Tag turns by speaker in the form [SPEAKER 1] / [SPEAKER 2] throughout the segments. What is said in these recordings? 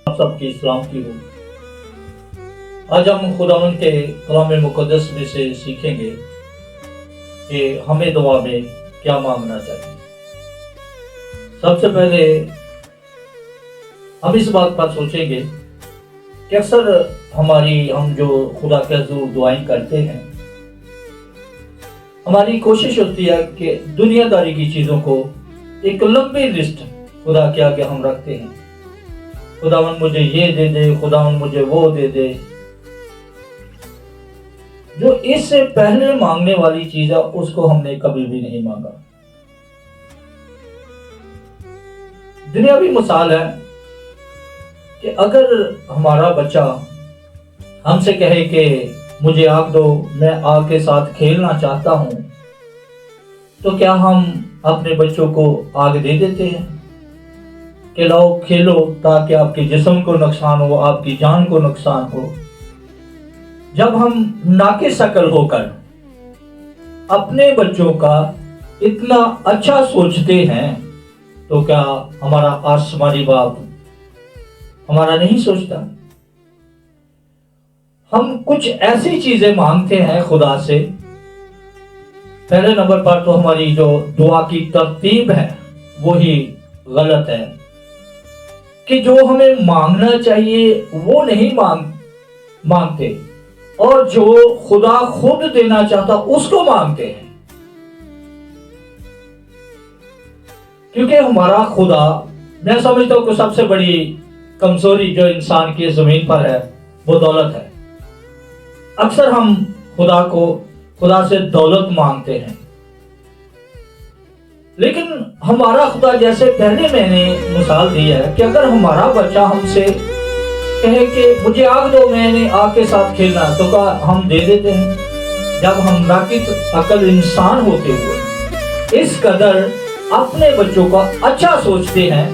[SPEAKER 1] آپ سب کی سلامتی ہو۔ آج ہم خداوند کے کلام مقدس میں سے سیکھیں گے کہ ہمیں دعا میں کیا مانگنا چاہیے۔ سب سے پہلے ہم اس بات پر سوچیں گے کہ اکثر ہم جو خدا کے حضور دعائیں کرتے ہیں، ہماری کوشش ہوتی ہے کہ دنیا داری کی چیزوں کو ایک لمبی لسٹ خدا کے آگے ہم رکھتے ہیں۔ خداوند مجھے یہ دے دے، خداوند مجھے وہ دے دے۔ جو اس سے پہلے مانگنے والی چیز ہے اس کو ہم نے کبھی بھی نہیں مانگا۔ دنیاوی مثال ہے کہ اگر ہمارا بچہ ہم سے کہے کہ مجھے آگ دو، میں آگ کے ساتھ کھیلنا چاہتا ہوں، تو کیا ہم اپنے بچوں کو آگ دے دیتے ہیں کہ لاؤ کھیلو تاکہ آپ کے جسم کو نقصان ہو، آپ کی جان کو نقصان ہو؟ جب ہم ناقص عقل ہو کر اپنے بچوں کا اتنا اچھا سوچتے ہیں تو کیا ہمارا آسمانی باپ ہمارا نہیں سوچتا؟ ہم کچھ ایسی چیزیں مانگتے ہیں خدا سے، پہلے نمبر پر تو ہماری جو دعا کی ترتیب ہے وہی غلط ہے کہ جو ہمیں مانگنا چاہیے وہ نہیں مانگتے، اور جو خدا خود دینا چاہتا اس کو مانگتے ہیں۔ کیونکہ ہمارا خدا، میں سمجھتا ہوں کہ سب سے بڑی کمزوری جو انسان کی زمین پر ہے وہ دولت ہے۔ اکثر ہم خدا سے دولت مانگتے ہیں، لیکن ہمارا خدا، جیسے پہلے میں نے مثال دی ہے کہ اگر ہمارا بچہ ہم سے کہے کہ مجھے آگ دو، میں نے آگ کے ساتھ کھیلنا، تو کیا ہم دے دیتے ہیں؟ جب ہم ناقص عقل انسان ہوتے ہوئے اس قدر اپنے بچوں کا اچھا سوچتے ہیں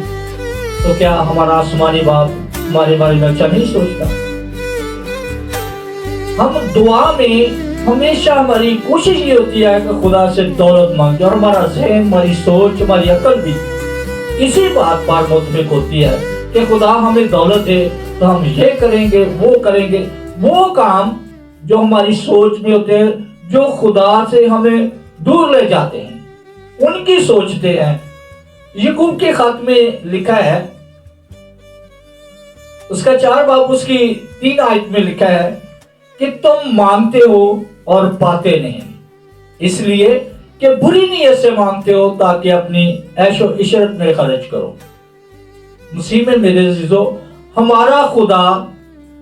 [SPEAKER 1] تو کیا ہمارا آسمانی باپ ہمارے بارے میں اچھا نہیں سوچتا؟ ہم دعا میں ہمیشہ ہماری کوشش یہ ہوتی ہے کہ خدا سے دولت مانگتے، اور ہمارا ذہن، ہماری سوچ، ہماری عقل بھی اسی بات پر متفق ہوتی ہے کہ خدا ہمیں دولت دے تو ہم یہ کریں گے، وہ کریں گے۔ وہ کام جو ہماری سوچ میں ہوتے ہیں، جو خدا سے ہمیں دور لے جاتے ہیں، ان کی سوچتے ہیں۔ یعقوب کے خط میں لکھا ہے، اس کا 4 باب اس کی 3 آیت میں لکھا ہے کہ تم مانگتے ہو اور پاتے نہیں، اس لیے کہ بری نیت سے مانگتے ہو تاکہ اپنی عیش و عشرت میں خرچ کرو۔ مسیح میں میرے عزیزو، ہمارا خدا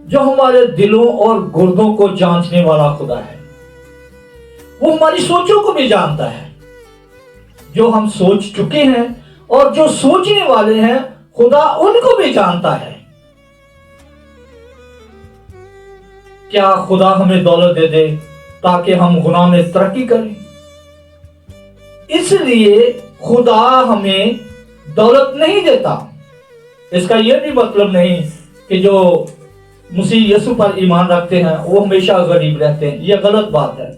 [SPEAKER 1] جو ہمارے دلوں اور گردوں کو جانچنے والا خدا ہے، وہ ہماری سوچوں کو بھی جانتا ہے۔ جو ہم سوچ چکے ہیں اور جو سوچنے والے ہیں، خدا ان کو بھی جانتا ہے۔ کیا خدا ہمیں دولت دے دے تاکہ ہم گناہ میں ترقی کریں؟ اس لیے خدا ہمیں دولت نہیں دیتا۔ اس کا یہ بھی مطلب نہیں کہ جو مسیح یسوع پر ایمان رکھتے ہیں وہ ہمیشہ غریب رہتے ہیں، یہ غلط بات ہے۔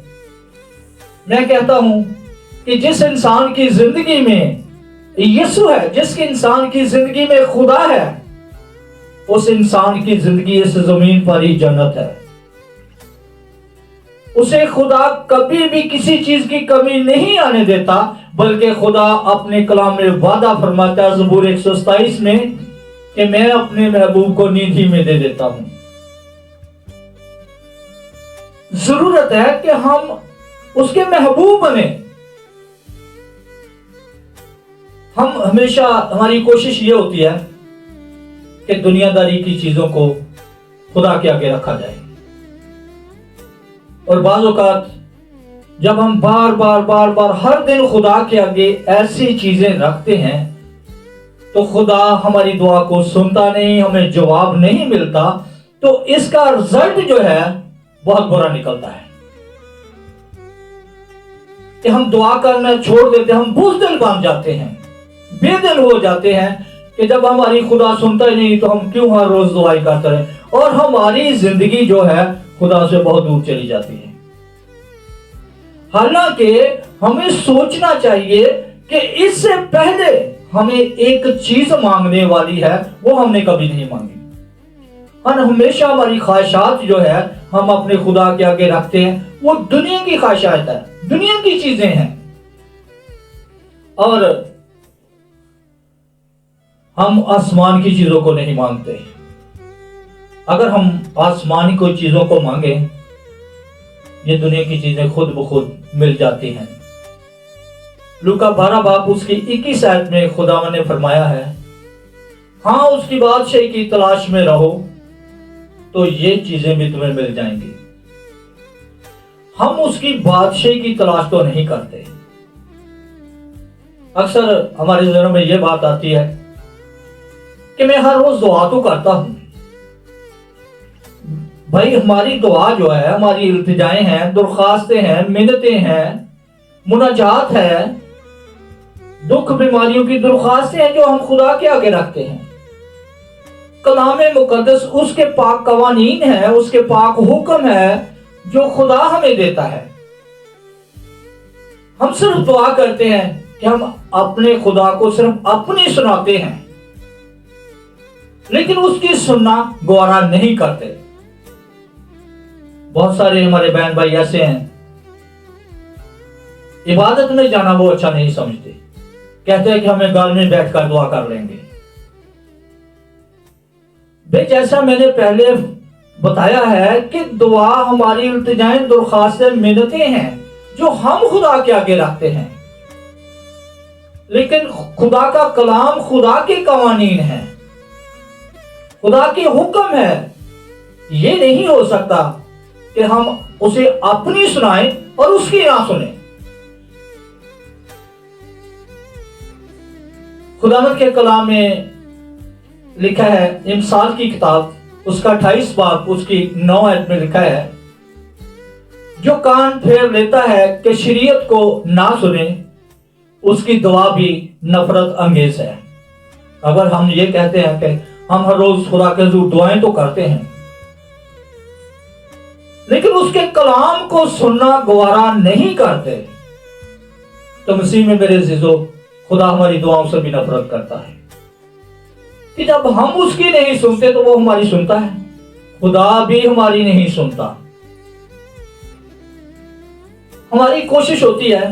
[SPEAKER 1] میں کہتا ہوں کہ جس انسان کی زندگی میں یسوع ہے، جس انسان کی زندگی میں خدا ہے، اس انسان کی زندگی اس زمین پر ہی جنت ہے۔ اسے خدا کبھی بھی کسی چیز کی کمی نہیں آنے دیتا، بلکہ خدا اپنے کلام میں وعدہ فرماتا ہے زبور 127 میں کہ میں اپنے محبوب کو نیند ہی میں دے دیتا ہوں۔ ضرورت ہے کہ ہم اس کے محبوب بنیں۔ ہم ہمیشہ، ہماری کوشش یہ ہوتی ہے کہ دنیا داری کی چیزوں کو خدا کے آگے رکھا جائے، اور بعض اوقات جب ہم بار ہر دن خدا کے آگے ایسی چیزیں رکھتے ہیں تو خدا ہماری دعا کو سنتا نہیں، ہمیں جواب نہیں ملتا، تو اس کا رزلٹ جو ہے بہت برا نکلتا ہے کہ ہم دعا کرنا چھوڑ دیتے ہیں، ہم بزدل بن جاتے ہیں، بے دل ہو جاتے ہیں کہ جب ہماری خدا سنتا ہی نہیں تو ہم کیوں ہر روز دعائیں کرتے رہیں، اور ہماری زندگی جو ہے خدا سے بہت دور چلی جاتی ہے۔ حالانکہ ہمیں سوچنا چاہیے کہ اس سے پہلے ہمیں ایک چیز مانگنے والی ہے، وہ ہم نے کبھی نہیں مانگی۔ ہمیشہ ہماری خواہشات جو ہے ہم اپنے خدا کے آگے رکھتے ہیں، وہ دنیا کی خواہشات ہے، دنیا کی چیزیں ہیں، اور ہم آسمان کی چیزوں کو نہیں مانگتے۔ اگر ہم آسمانی کوئی چیزوں کو مانگیں، یہ دنیا کی چیزیں خود بخود مل جاتی ہیں۔ لوکا 12 باب اس کی 21 آیت میں خداوند نے فرمایا ہے، ہاں اس کی بادشاہی کی تلاش میں رہو تو یہ چیزیں بھی تمہیں مل جائیں گی۔ ہم اس کی بادشاہی کی تلاش تو نہیں کرتے۔ اکثر ہمارے ذہنوں میں یہ بات آتی ہے کہ میں ہر روز دعا تو کرتا ہوں۔ بھائی ہماری دعا جو ہے، ہماری التجائیں ہیں، درخواستیں ہیں، منتیں ہیں، مناجات ہے، دکھ بیماریوں کی درخواستیں ہیں جو ہم خدا کے آگے رکھتے ہیں۔ کلام مقدس اس کے پاک قوانین ہے، اس کے پاک حکم ہے جو خدا ہمیں دیتا ہے۔ ہم صرف دعا کرتے ہیں کہ ہم اپنے خدا کو صرف اپنی سناتے ہیں، لیکن اس کی سننا گوارا نہیں کرتے۔ بہت سارے ہمارے بہن بھائی ایسے ہیں، عبادت میں جانا وہ اچھا نہیں سمجھتے، کہتے ہیں کہ ہمیں گھر میں بیٹھ کر دعا کر لیں گے۔ بھئی جیسا میں نے پہلے بتایا ہے کہ دعا ہماری التجائیں، درخواستیں، منتیں ہیں جو ہم خدا کے آگے رکھتے ہیں، لیکن خدا کا کلام خدا کے قوانین ہیں، خدا کے حکم ہے۔ یہ نہیں ہو سکتا کہ ہم اسے اپنی سنائیں اور اس کی نہ سنیں۔ خداوند کے کلام میں لکھا ہے، امثال کی کتاب اس کا 28 باب اس کی 9 آیت میں لکھا ہے، جو کان پھیر لیتا ہے کہ شریعت کو نہ سنے، اس کی دعا بھی نفرت انگیز ہے۔ اگر ہم یہ کہتے ہیں کہ ہم ہر روز خدا کے حضور دعائیں تو کرتے ہیں، لیکن اس کے کلام کو سننا گوارا نہیں کرتے، تو مسیح میں میرے عزیزو، خدا ہماری دعاؤں سے بھی نفرت کرتا ہے کہ جب ہم اس کی نہیں سنتے تو وہ ہماری سنتا ہے۔ خدا بھی ہماری نہیں سنتا۔ ہماری کوشش ہوتی ہے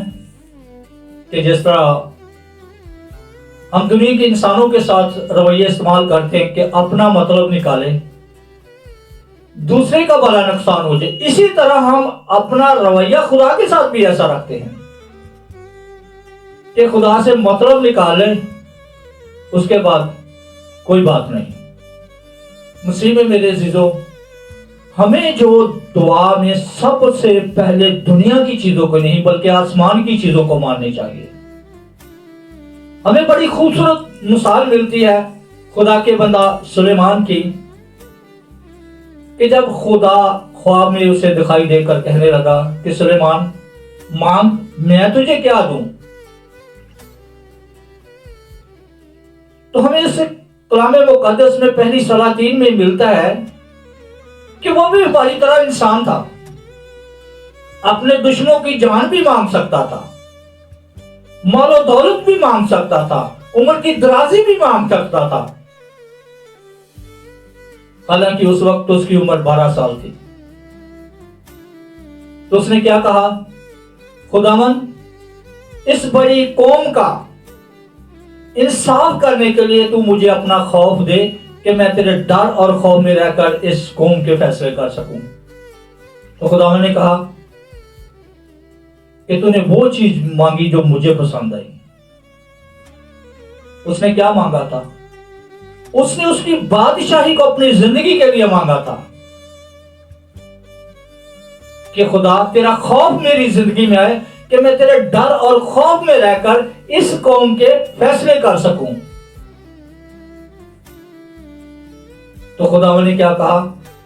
[SPEAKER 1] کہ جس طرح ہم دنیا کے انسانوں کے ساتھ رویے استعمال کرتے ہیں کہ اپنا مطلب نکالیں، دوسرے کا بھلا نقصان ہو جائے، اسی طرح ہم اپنا رویہ خدا کے ساتھ بھی ایسا رکھتے ہیں کہ خدا سے مطلب نکالیں، اس کے بعد کوئی بات نہیں۔ مسیح میں میرے عزیزو، ہمیں جو دعا میں سب سے پہلے دنیا کی چیزوں کو نہیں بلکہ آسمان کی چیزوں کو ماننی چاہیے۔ ہمیں بڑی خوبصورت مثال ملتی ہے خدا کے بندہ سلیمان کی، کہ جب خدا خواب میں اسے دکھائی دے کر کہنے لگا کہ سلیمان مانگ، میں تجھے کیا دوں، تو ہمیں اس کلام مقدس میں پہلی سلاطین میں ملتا ہے کہ وہ بھی ہماری طرح انسان تھا، اپنے دشمنوں کی جان بھی مانگ سکتا تھا، مال و دولت بھی مانگ سکتا تھا، عمر کی درازی بھی مانگ سکتا تھا، حالانکہ اس وقت اس کی عمر 12 سال تھی۔ تو اس نے کیا کہا، خداوند اس بڑی قوم کا انصاف کرنے کے لیے تو مجھے اپنا خوف دے کہ میں تیرے ڈر اور خوف میں رہ کر اس قوم کے فیصلے کر سکوں۔ تو خداوند نے کہا کہ تو نے وہ چیز مانگی جو مجھے پسند آئی۔ اس نے کیا مانگا تھا؟ اس نے اس کی بادشاہی کو اپنی زندگی کے لیے مانگا تھا کہ خدا تیرا خوف میری زندگی میں آئے کہ میں تیرے ڈر اور خوف میں رہ کر اس قوم کے فیصلے کر سکوں۔ تو خداوند نے کیا کہا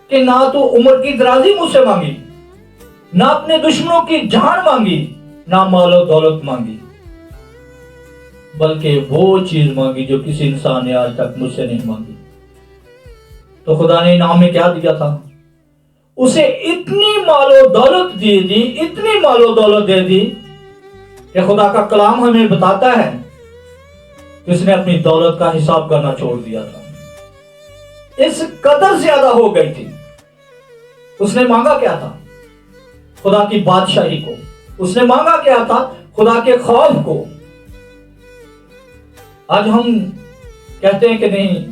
[SPEAKER 1] کہ نہ تو عمر کی درازی مجھ سے مانگی، نہ اپنے دشمنوں کی جان مانگی، نہ مال و دولت مانگی، بلکہ وہ چیز مانگی جو کسی انسان نے آج تک مجھ سے نہیں مانگی۔ تو خدا نے انعام میں کیا دیا تھا؟ اسے اتنی مال و دولت دے دی، اتنی مال و دولت دے دی کہ خدا کا کلام ہمیں بتاتا ہے کہ اس نے اپنی دولت کا حساب کرنا چھوڑ دیا تھا۔ اس قدر زیادہ ہو گئی تھی. اس نے مانگا کیا تھا؟ خدا کی بادشاہی کو. اس نے مانگا کیا تھا؟ خدا کے خوف کو. آج ہم کہتے ہیں کہ نہیں،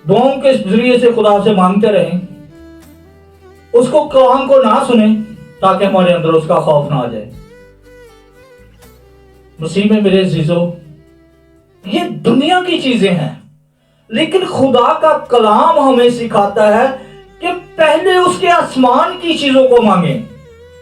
[SPEAKER 1] دعاؤں کے ذریعے سے خدا سے مانگتے رہیں، اس کو کلام کو نہ سنیں تاکہ ہمارے اندر اس کا خوف نہ آ جائے. مسیح میں میرے عزیزو، یہ دنیا کی چیزیں ہیں، لیکن خدا کا کلام ہمیں سکھاتا ہے کہ پہلے اس کے آسمان کی چیزوں کو مانگیں،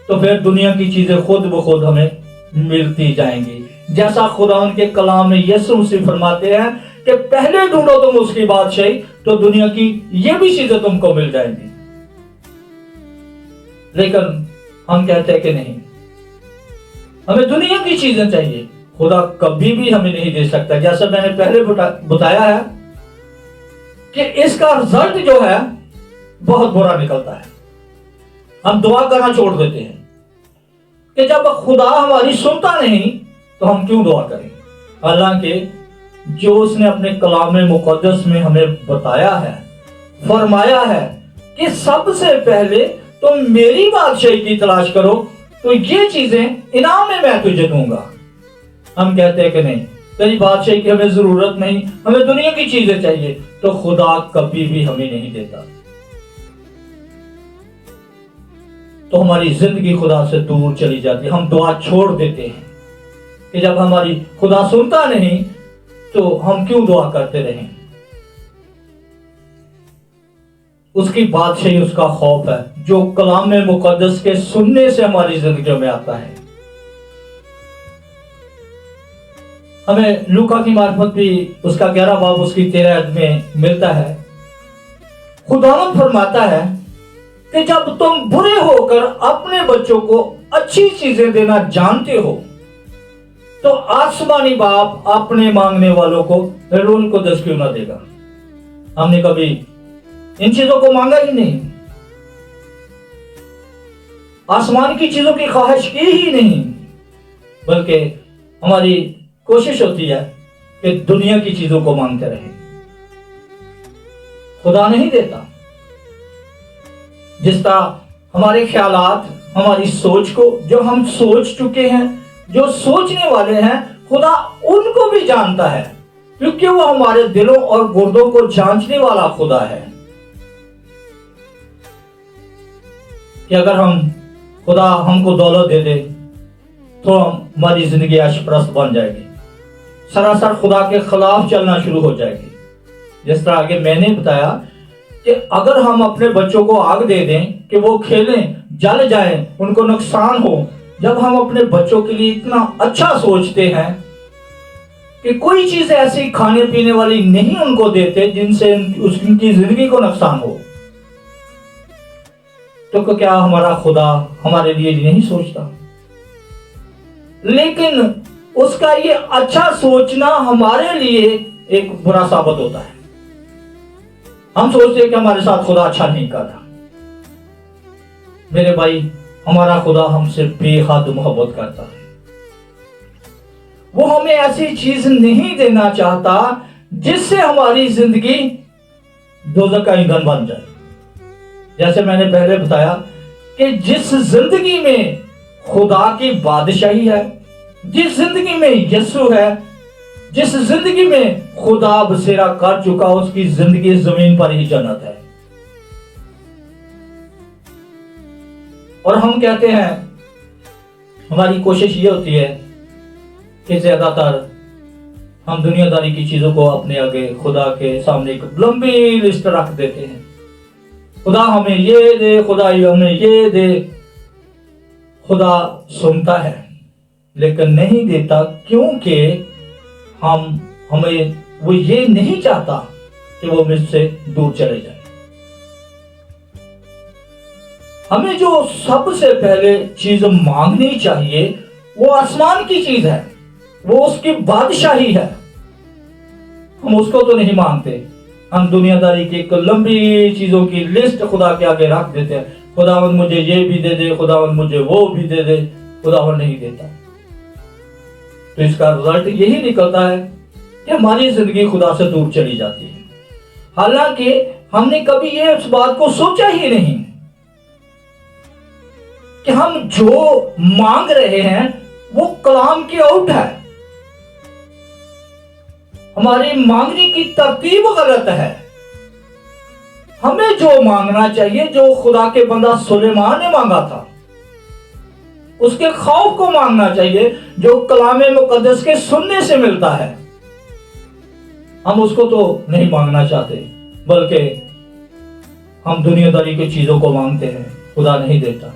[SPEAKER 1] تو پھر دنیا کی چیزیں خود بخود ہمیں ملتی جائیں گی. جیسا خدا ان کے کلام میں یسوع مسیح فرماتے ہیں کہ پہلے ڈھونڈو تم اس کی بادشاہی، تو دنیا کی یہ بھی چیزیں تم کو مل جائیں گی. لیکن ہم کہتے ہیں کہ نہیں، ہمیں دنیا کی چیزیں چاہیے. خدا کبھی بھی ہمیں نہیں دے سکتا. جیسا میں نے پہلے بتایا ہے کہ اس کا رزلٹ جو ہے بہت برا نکلتا ہے. ہم دعا کرنا چھوڑ دیتے ہیں کہ جب خدا ہماری سنتا نہیں تو ہم کیوں دعا کریں. حالانکہ جو اس نے اپنے کلام مقدس میں ہمیں بتایا ہے، فرمایا ہے کہ سب سے پہلے تم میری بادشاہی کی تلاش کرو تو یہ چیزیں انعام میں تجھے دوں گا. ہم کہتے ہیں کہ نہیں، تیری بادشاہی کی ہمیں ضرورت نہیں، ہمیں دنیا کی چیزیں چاہیے، تو خدا کبھی بھی ہمیں نہیں دیتا. تو ہماری زندگی خدا سے دور چلی جاتی ہے. ہم دعا چھوڑ دیتے ہیں کہ جب ہماری خدا سنتا نہیں تو ہم کیوں دعا کرتے رہیں. اس کی بادشاہی، اس کا خوف ہے جو کلام مقدس کے سننے سے ہماری زندگیوں میں آتا ہے. ہمیں لوکا کی معرفت بھی اس کا 11 باب اس کی 13 آیت میں ملتا ہے. خداوند فرماتا ہے کہ جب تم برے ہو کر اپنے بچوں کو اچھی چیزیں دینا جانتے ہو تو آسمانی باپ اپنے مانگنے والوں کو ان کو 10 کیوں نہ دے گا. ہم نے کبھی ان چیزوں کو مانگا ہی نہیں، آسمان کی چیزوں کی خواہش کی ہی نہیں، بلکہ ہماری کوشش ہوتی ہے کہ دنیا کی چیزوں کو مانگتے رہیں. خدا نہیں دیتا. جس طرح ہمارے خیالات، ہماری سوچ کو، جو ہم سوچ چکے ہیں، جو سوچنے والے ہیں، خدا ان کو بھی جانتا ہے، کیونکہ وہ ہمارے دلوں اور گردوں کو جانچنے والا خدا ہے. کہ اگر خدا ہم کو دولت دے دے تو ہماری زندگی عیش پرست بن جائے گی، سراسر خدا کے خلاف چلنا شروع ہو جائے گی. جس طرح آگے میں نے بتایا کہ اگر ہم اپنے بچوں کو آگ دے دیں کہ وہ کھیلیں، جل جائیں، ان کو نقصان ہو، جب ہم اپنے بچوں کے لیے اتنا اچھا سوچتے ہیں کہ کوئی چیز ایسی کھانے پینے والی نہیں ان کو دیتے جن سے ان کی زندگی کو نقصان ہو، تو کیا ہمارا خدا ہمارے لیے نہیں سوچتا؟ لیکن اس کا یہ اچھا سوچنا ہمارے لیے ایک برا ثابت ہوتا ہے. ہم سوچتے ہیں کہ ہمارے ساتھ خدا اچھا نہیں کر رہا. میرے بھائی، ہمارا خدا ہم سے بے حد محبت کرتا ہے. وہ ہمیں ایسی چیز نہیں دینا چاہتا جس سے ہماری زندگی دوزخ کا ایندھن بن جائے. جیسے میں نے پہلے بتایا کہ جس زندگی میں خدا کی بادشاہی ہے، جس زندگی میں یسوع ہے، جس زندگی میں خدا بسیرا کر چکا، اس کی زندگی زمین پر ہی جنت ہے. اور ہم کہتے ہیں، ہماری کوشش یہ ہوتی ہے کہ زیادہ تر ہم دنیا داری کی چیزوں کو اپنے آگے خدا کے سامنے ایک لمبی لسٹ رکھ دیتے ہیں. خدا ہمیں یہ دے، خدا ہمیں یہ دے. خدا سنتا ہے لیکن نہیں دیتا، کیونکہ ہمیں وہ یہ نہیں چاہتا کہ وہ مجھ سے دور چلے جائے. ہمیں جو سب سے پہلے چیز مانگنی چاہیے وہ آسمان کی چیز ہے، وہ اس کی بادشاہی ہے. ہم اس کو تو نہیں مانگتے، ہم دنیا داری کی ایک لمبی چیزوں کی لسٹ خدا کے آگے رکھ دیتے ہیں. خداوند مجھے یہ بھی دے دے، خداوند مجھے وہ بھی دے دے. خداوند نہیں دیتا. تو اس کا رزلٹ یہی نکلتا ہے کہ ہماری زندگی خدا سے دور چلی جاتی ہے. حالانکہ ہم نے کبھی یہ اس بات کو سوچا ہی نہیں کہ ہم جو مانگ رہے ہیں وہ کلام کی آؤٹ ہے. ہماری مانگنے کی ترتیب غلط ہے. ہمیں جو مانگنا چاہیے، جو خدا کے بندہ سلیمان نے مانگا تھا، اس کے خوف کو مانگنا چاہیے جو کلام مقدس کے سننے سے ملتا ہے. ہم اس کو تو نہیں مانگنا چاہتے، بلکہ ہم دنیا داری کی چیزوں کو مانگتے ہیں. خدا نہیں دیتا.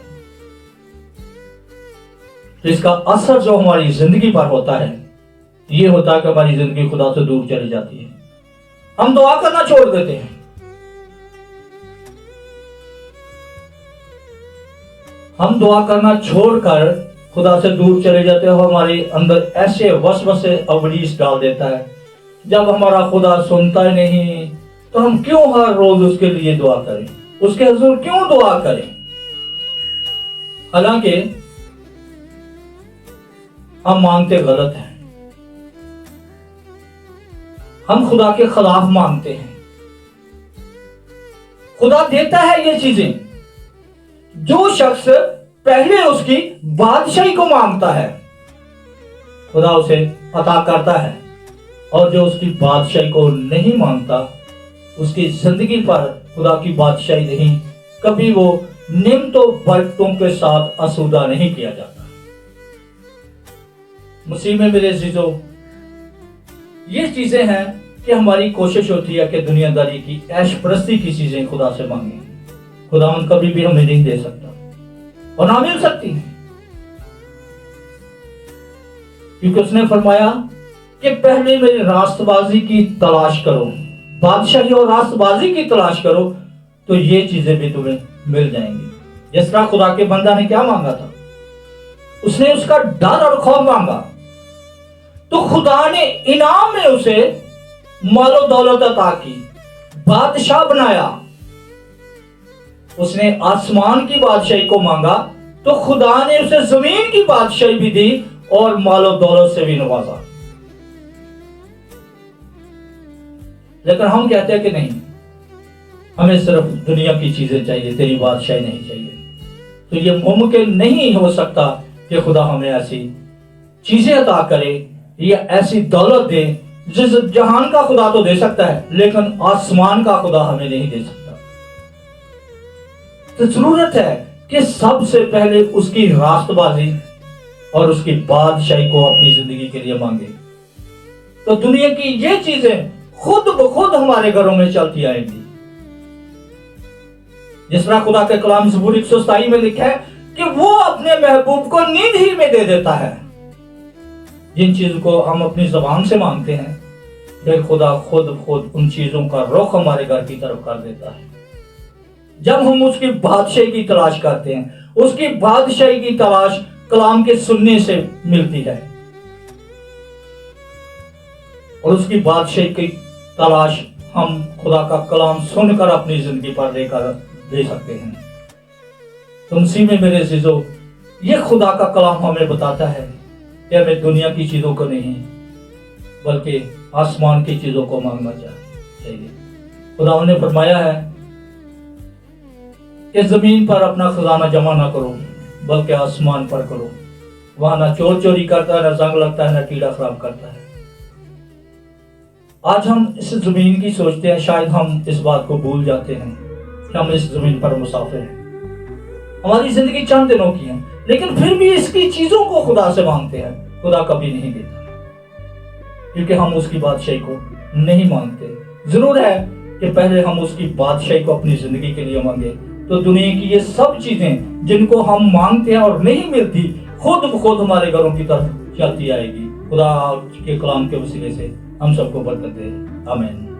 [SPEAKER 1] اس کا اثر جو ہماری زندگی پر ہوتا ہے یہ ہوتا ہے کہ ہماری زندگی خدا سے دور چلی جاتی ہے. ہم دعا کرنا چھوڑ دیتے ہیں. ہم دعا کرنا چھوڑ کر خدا سے دور چلے جاتے ہیں. ہمارے اندر ایسے وسوسے ابلیس ڈال دیتا ہے. جب ہمارا خدا سنتا ہی نہیں تو ہم کیوں ہر روز اس کے لیے دعا کریں، اس کے حضور کیوں دعا کریں؟ حالانکہ ہم مانگتے غلط ہیں. ہم خدا کے خلاف مانگتے ہیں. خدا دیتا ہے یہ چیزیں. جو شخص پہلے اس کی بادشاہی کو مانگتا ہے خدا اسے عطا کرتا ہے، اور جو اس کی بادشاہی کو نہیں مانگتا اس کی زندگی پر خدا کی بادشاہی نہیں، کبھی وہ نعمت و برکتوں کے ساتھ آسودہ نہیں کیا جاتا. مسیح میں میرے عزیزو، یہ چیزیں ہیں کہ ہماری کوشش ہوتی ہے کہ دنیا داری کی عیش پرستی کی چیزیں خدا سے مانگیں. خداوند کبھی بھی ہمیں نہیں دے سکتا اور نہ مل سکتی ہیں، کیونکہ اس نے فرمایا کہ پہلے میری راست بازی کی تلاش کرو، بادشاہی اور راست بازی کی تلاش کرو تو یہ چیزیں بھی تمہیں مل جائیں گی. جس طرح خدا کے بندہ نے کیا مانگا تھا، اس نے اس کا ڈر اور خوف مانگا تو خدا نے انعام میں اسے مال و دولت عطا کی، بادشاہ بنایا. اس نے آسمان کی بادشاہی کو مانگا تو خدا نے اسے زمین کی بادشاہی بھی دی اور مال و دولت سے بھی نوازا. لیکن ہم کہتے ہیں کہ نہیں، ہمیں صرف دنیا کی چیزیں چاہیے، تیری بادشاہی نہیں چاہیے. تو یہ ممکن نہیں ہو سکتا کہ خدا ہمیں ایسی چیزیں عطا کرے یا ایسی دولت دے. جس جہان کا خدا تو دے سکتا ہے لیکن آسمان کا خدا ہمیں نہیں دے سکتا. تو ضرورت ہے کہ سب سے پہلے اس کی راست بازی اور اس کی بادشاہی کو اپنی زندگی کے لیے مانگے تو دنیا کی یہ چیزیں خود بخود ہمارے گھروں میں چلتی آئیں گی. جس طرح خدا کے کلام زبور 127 میں لکھا ہے کہ وہ اپنے محبوب کو نیند ہی میں دے دیتا ہے. جن چیزوں کو ہم اپنی زبان سے مانگتے ہیں پھر خدا خود ان چیزوں کا رخ ہمارے گھر کی طرف کر دیتا ہے. جب ہم اس کی بادشاہی کی تلاش کرتے ہیں، اس کی بادشاہی کی تلاش کلام کے سننے سے ملتی ہے، اور اس کی بادشاہی کی تلاش ہم خدا کا کلام سن کر اپنی زندگی پر دے سکتے ہیں. تو مسیح میں میرے عزیزو، یہ خدا کا کلام ہمیں بتاتا ہے کہ ہمیں دنیا کی چیزوں کو نہیں بلکہ آسمان کی چیزوں کو مانگنا چاہیے. خدا نے فرمایا ہے کہ زمین پر اپنا خزانہ جمع نہ کرو بلکہ آسمان پر کرو، وہاں نہ چور چوری کرتا ہے، نہ زنگ لگتا ہے، نہ کیڑا خراب کرتا ہے. آج ہم اس زمین کی سوچتے ہیں، شاید ہم اس بات کو بھول جاتے ہیں کہ ہم اس زمین پر مسافر ہیں. ہماری زندگی چند دنوں کی ہے لیکن پھر بھی اس کی چیزوں کو خدا سے مانگتے ہیں. خدا کبھی نہیں دیتا کیونکہ ہم اس کی بادشاہی کو نہیں مانگتے. ضرور ہے کہ پہلے ہم اس کی بادشاہی کو اپنی زندگی کے لیے مانگے تو دنیا کی یہ سب چیزیں جن کو ہم مانگتے ہیں اور نہیں ملتی خود بخود ہمارے گھروں کی طرف چلتی آئے گی. خدا کے کلام کے وسیلے سے ہم سب کو برکت دے. آمین.